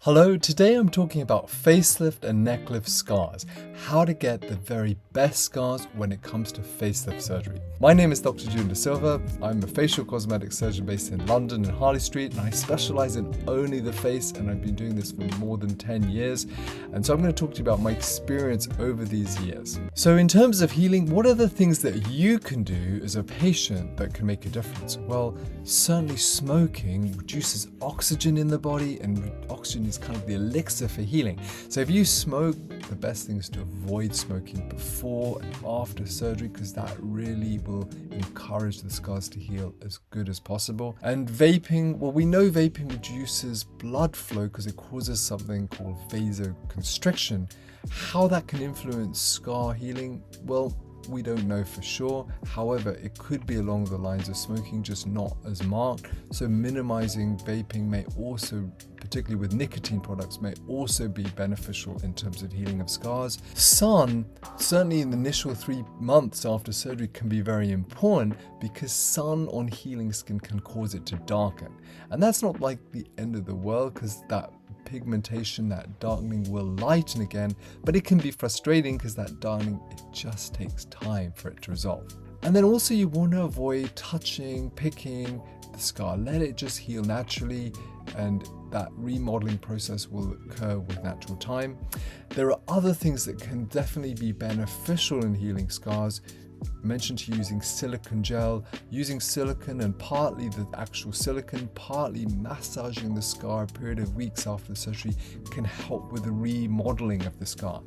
Hello, today I'm talking about facelift and neck lift scars, how to get the very best scars when it comes to facelift surgery. My name is Dr. Julian De Silva. I'm a facial cosmetic surgeon based in London and Harley Street, and I specialise in only the face, and I've been doing this for more than 10 years. And so I'm going to talk to you about my experience over these years. So in terms of healing, what are the things that you can do as a patient that can make a difference? Well, certainly smoking reduces oxygen in the body, and oxygen is kind of the elixir for healing. So if you smoke, the best thing is to avoid smoking before and after surgery, because that really will encourage the scars to heal as good as possible. And vaping, well, we know vaping reduces blood flow because it causes something called vasoconstriction. How that can influence scar healing, well, we don't know for sure. However, it could be along the lines of smoking, just not as marked. So minimizing vaping may also, particularly with nicotine products, may also be beneficial in terms of healing of scars. Sun, certainly in the initial 3 months after surgery, can be very important because sun on healing skin can cause it to darken. And that's not like the end of the world, because that pigmentation, that darkening will lighten again, but it can be frustrating because that darkening, it just takes time for it to resolve. And then also you want to avoid touching, picking the scar. Let it just heal naturally, and that remodeling process will occur with natural time. There are other things that can definitely be beneficial in healing scars. I mentioned to you using silicone gel, using silicone and partly the actual silicone, partly massaging the scar a period of weeks after the surgery can help with the remodeling of the scar.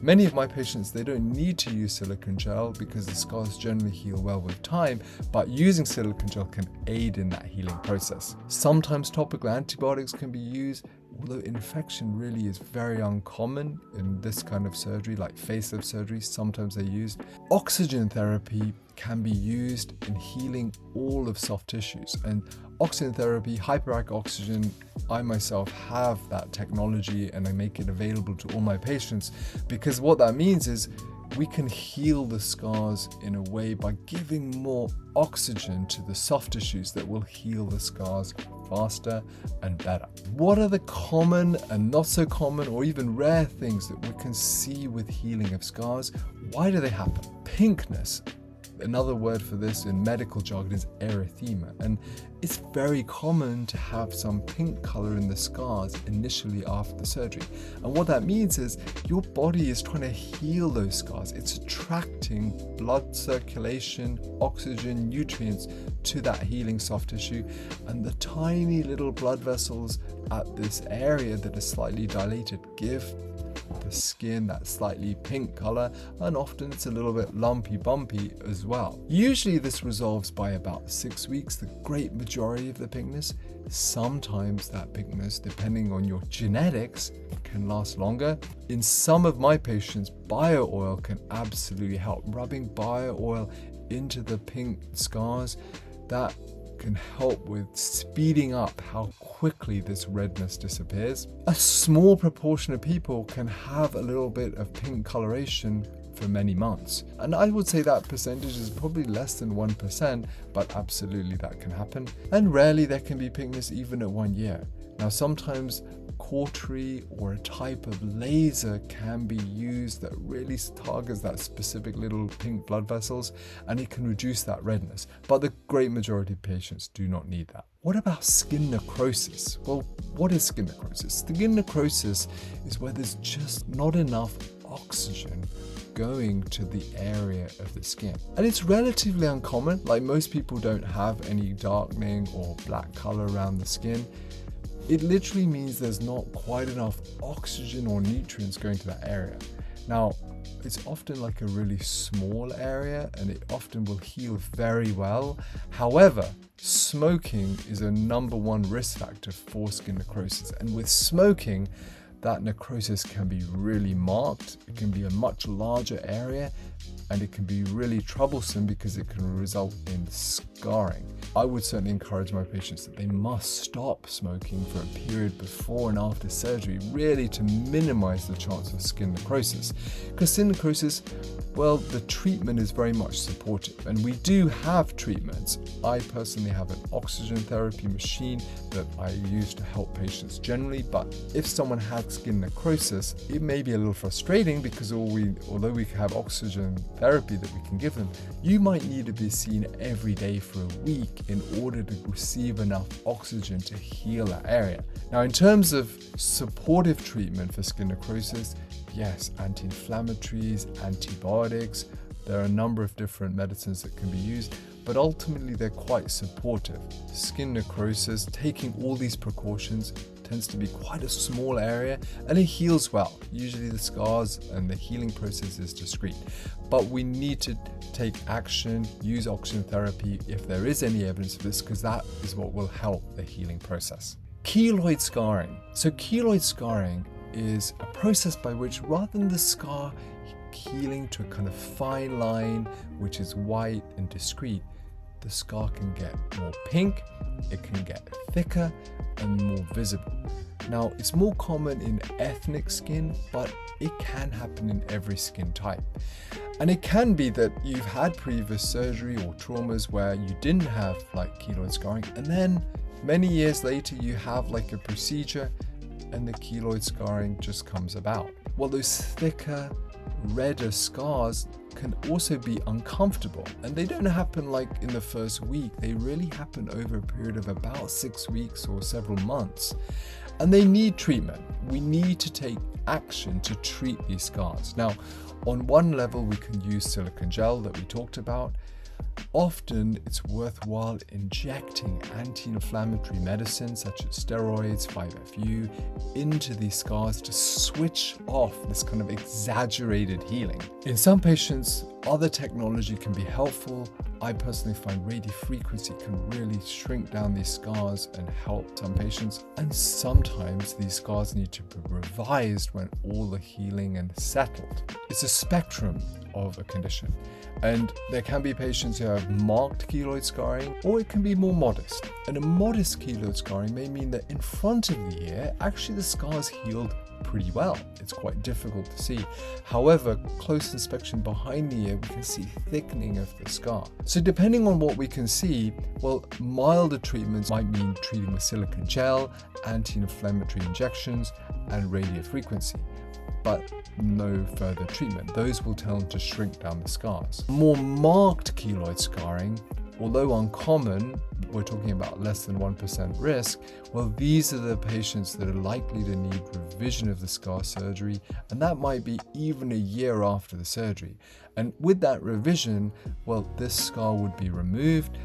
Many of my patients, they don't need to use silicone gel because the scars generally heal well with time, but using silicone gel can aid in that healing process. Sometimes topical antibiotics can be used, although infection really is very uncommon in this kind of surgery, like facelift surgery. Sometimes they're used. Oxygen therapy can be used in healing all of soft tissues. And oxygen therapy, hyperbaric oxygen, I myself have that technology and I make it available to all my patients, because what that means is we can heal the scars in a way by giving more oxygen to the soft tissues that will heal the scars faster and better. What are the common and not so common or even rare things that we can see with healing of scars? Why do they happen? Pinkness. Another word for this in medical jargon is erythema, and it's very common to have some pink color in the scars initially after the surgery. And what that means is your body is trying to heal those scars. It's attracting blood circulation, oxygen, nutrients to that healing soft tissue, and the tiny little blood vessels at this area that are slightly dilated give the skin that slightly pink color, and often it's a little bit lumpy bumpy as well. Usually this resolves by about 6 weeks, the great majority of the pinkness. Sometimes that pinkness, depending on your genetics, can last longer. In some of my patients, bio oil can absolutely help. Rubbing bio oil into the pink scars, that can help with speeding up how quickly this redness disappears. A small proportion of people can have a little bit of pink coloration for many months, and I would say that percentage is probably less than 1%, but absolutely that can happen. And rarely there can be pinkness even at 1 year. Now sometimes cautery or a type of laser can be used that really targets that specific little pink blood vessels, and it can reduce that redness, but the great majority of patients do not need that. What about skin necrosis? Well, what is skin necrosis? Skin necrosis is where there's just not enough oxygen going to the area of the skin, and it's relatively uncommon. Like, most people don't have any darkening or black color around the skin. It literally means there's not quite enough oxygen or nutrients going to that area. Now, it's often like a really small area, and it often will heal very well. However, smoking is a #1 risk factor for skin necrosis, and with smoking, that necrosis can be really marked. It can be a much larger area, and it can be really troublesome because it can result in scarring. I would certainly encourage my patients that they must stop smoking for a period before and after surgery, really to minimize the chance of skin necrosis. Because skin necrosis, well, the treatment is very much supportive, and we do have treatments. I personally have an oxygen therapy machine that I use to help patients generally, but if someone has skin necrosis, it may be a little frustrating because although we have oxygen therapy that we can give them, you might need to be seen every day for a week in order to receive enough oxygen to heal that area. Now, in terms of supportive treatment for skin necrosis, yes, anti-inflammatories, antibiotics, there are a number of different medicines that can be used, but ultimately they're quite supportive. Skin necrosis, taking all these precautions, tends to be quite a small area and it heals well. Usually the scars and the healing process is discreet, but we need to take action, use oxygen therapy if there is any evidence of this, because that is what will help the healing process. Keloid scarring. So keloid scarring is a process by which, rather than the scar healing to a kind of fine line which is white and discreet, the scar can get more pink, it can get thicker and more visible. Now, it's more common in ethnic skin, but it can happen in every skin type. And it can be that you've had previous surgery or traumas where you didn't have like keloid scarring, and then many years later you have like a procedure and the keloid scarring just comes about. Well, those thicker, redder scars can also be uncomfortable, and they don't happen like in the first week. They really happen over a period of about 6 weeks or several months, and they need treatment. We need to take action to treat these scars. Now, on one level, we can use silicone gel that we talked about. Often it's worthwhile injecting anti-inflammatory medicines such as steroids, 5-FU into these scars to switch off this kind of exaggerated healing. In some patients, other technology can be helpful. I personally find radiofrequency can really shrink down these scars and help some patients. And sometimes these scars need to be revised when all the healing is settled. It's a spectrum of a condition. And there can be patients who have marked keloid scarring, or it can be more modest. And a modest keloid scarring may mean that in front of the ear, actually the scar's healed pretty well. It's quite difficult to see. However, close inspection behind the ear, we can see thickening of the scar. So depending on what we can see, well, milder treatments might mean treating with silicone gel, anti-inflammatory injections, and radiofrequency, but no further treatment. Those will tend to shrink down the scars. More marked keloid scarring, although uncommon, we're talking about less than 1% risk, well, these are the patients that are likely to need revision of the scar surgery, and that might be even a year after the surgery. And with that revision, well, this scar would be removed,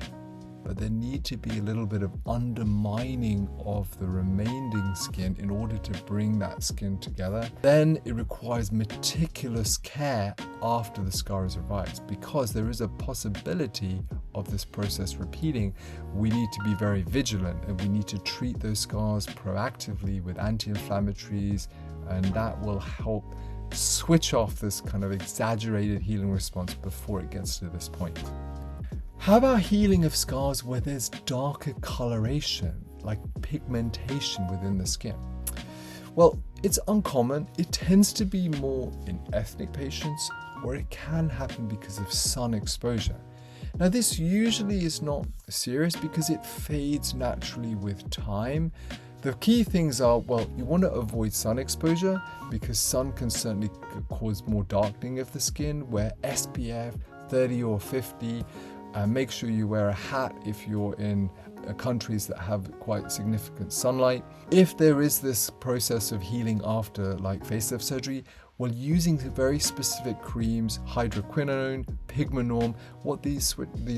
but there need to be a little bit of undermining of the remaining skin in order to bring that skin together. Then it requires meticulous care after the scar is revised, because there is a possibility of this process repeating. We need to be very vigilant, and we need to treat those scars proactively with anti-inflammatories, and that will help switch off this kind of exaggerated healing response before it gets to this point. How about healing of scars where there's darker coloration, like pigmentation within the skin? Well, it's uncommon. It tends to be more in ethnic patients, or it can happen because of sun exposure. Now, this usually is not serious because it fades naturally with time. The key things are, well, you want to avoid sun exposure because sun can certainly cause more darkening of the skin. Wear SPF 30 or 50. Make sure you wear a hat if you're in countries that have quite significant sunlight. If there is this process of healing after like facelift surgery, well, using very specific creams, hydroquinone, pigmenorm, what these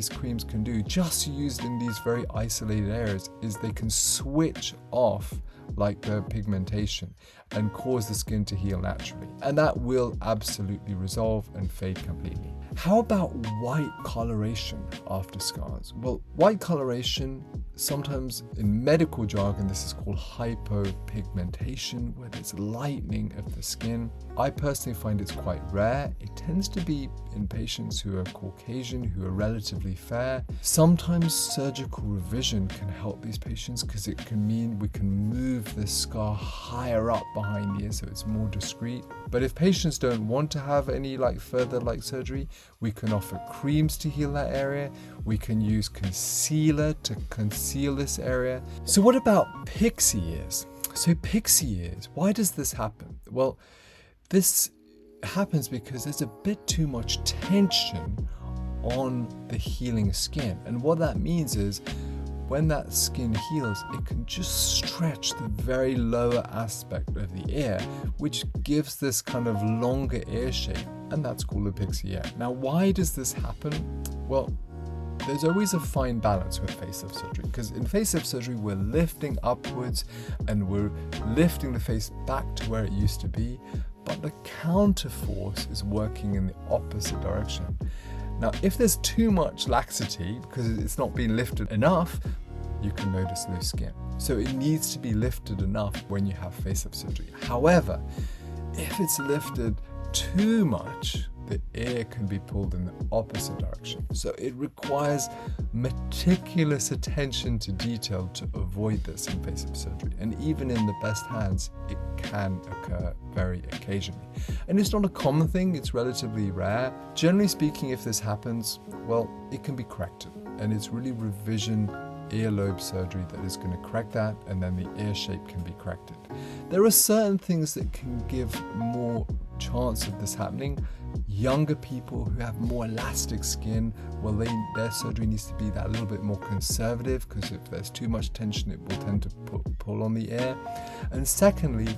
creams can do, just used in these very isolated areas, is they can switch off like the pigmentation and cause the skin to heal naturally. And that will absolutely resolve and fade completely. How about white coloration after scars? Well, white coloration, sometimes in medical jargon, this is called hypopigmentation, where there's lightening of the skin. I personally find it's quite rare. It tends to be in patients who are Caucasian, who are relatively fair. Sometimes surgical revision can help these patients because it can mean we can move the scar higher up behind the ear so it's more discreet. But if patients don't want to have any further surgery, we can offer creams to heal that area. We can use concealer to conceal this area. So what about pixie ears? So pixie ears, why does this happen? Well, this happens because there's a bit too much tension on the healing skin. And what that means is when that skin heals, it can just stretch the very lower aspect of the ear, which gives this kind of longer ear shape, and that's called a pixie ear. Now, why does this happen? Well, there's always a fine balance with facelift surgery, because in facelift surgery, we're lifting upwards and we're lifting the face back to where it used to be, but the counter force is working in the opposite direction. Now, if there's too much laxity because it's not being lifted enough, you can notice loose skin. So it needs to be lifted enough when you have facelift surgery. However, if it's lifted too much, the ear can be pulled in the opposite direction. So it requires meticulous attention to detail to avoid this in facelift surgery. And even in the best hands, it can occur very occasionally. And it's not a common thing, it's relatively rare. Generally speaking, if this happens, well, it can be corrected. And it's really revision earlobe surgery that is going to correct that, and then the ear shape can be corrected. There are certain things that can give more chance of this happening. Younger people who have more elastic skin, well, their surgery needs to be that little bit more conservative, because if there's too much tension, it will tend to pull on the ear. And secondly,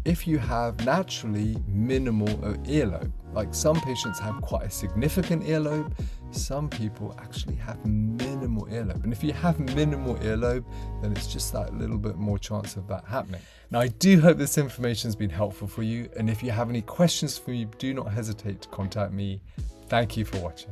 if you have naturally minimal earlobe, like some patients have quite a significant earlobe, some people actually have minimal earlobe. And if you have minimal earlobe, then it's just that little bit more chance of that happening. Now, I do hope this information has been helpful for you. And if you have any questions for me, do not hesitate to contact me. Thank you for watching.